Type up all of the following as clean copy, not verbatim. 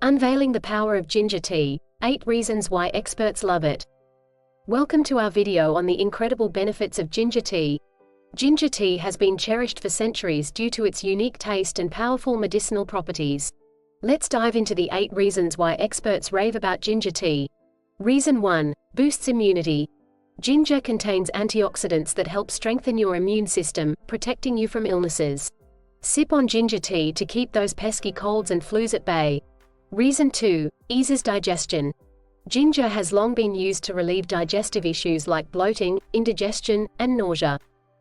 Unveiling the power of ginger tea, 8 reasons why experts love it. Welcome to our video on the incredible benefits of ginger tea. Ginger tea has been cherished for centuries due to its unique taste and powerful medicinal properties. Let's dive into the 8 reasons why experts rave about ginger tea. Reason 1. Boosts immunity. Ginger contains antioxidants that help strengthen your immune system, protecting you from illnesses. Sip on ginger tea to keep those pesky colds and flus at bay. Reason 2. Eases digestion. Ginger has long been used to relieve digestive issues like bloating, indigestion, and nausea.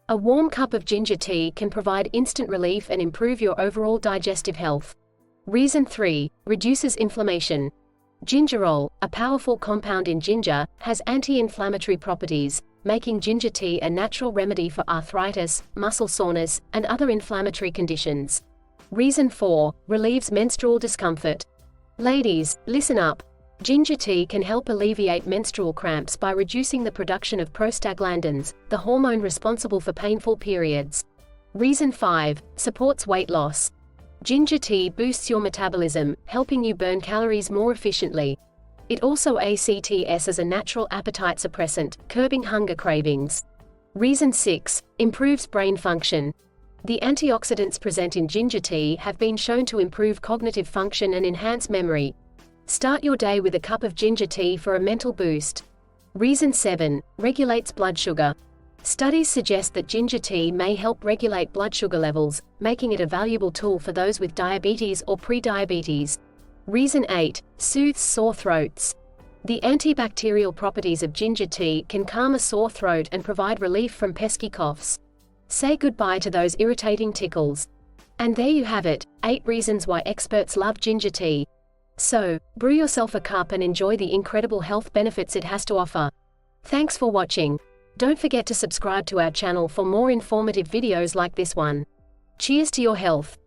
A warm cup of ginger tea can provide instant relief and improve your overall digestive health. Reason 3. Reduces inflammation. Gingerol, a powerful compound in ginger, has anti-inflammatory properties, making ginger tea a natural remedy for arthritis, muscle soreness, and other inflammatory conditions. Reason 4. Relieves menstrual discomfort. Ladies, listen up. Ginger tea can help alleviate menstrual cramps by reducing the production of prostaglandins, the hormone responsible for painful periods. Reason 5. Supports weight loss. Ginger tea boosts your metabolism, helping you burn calories more efficiently. It also acts as a natural appetite suppressant, curbing hunger cravings. Reason 6. Improves brain function. The antioxidants present in ginger tea have been shown to improve cognitive function and enhance memory. Start your day with a cup of ginger tea for a mental boost. Reason 7. Regulates blood sugar. Studies suggest that ginger tea may help regulate blood sugar levels, making it a valuable tool for those with diabetes or pre-diabetes. Reason 8. Soothes sore throats. The antibacterial properties of ginger tea can calm a sore throat and provide relief from pesky coughs. Say goodbye to those irritating tickles. And there you have it, 8 reasons why experts love ginger tea. So, brew yourself a cup and enjoy the incredible health benefits it has to offer. Thanks for watching. Don't forget to subscribe to our channel for more informative videos like this one. Cheers to your health.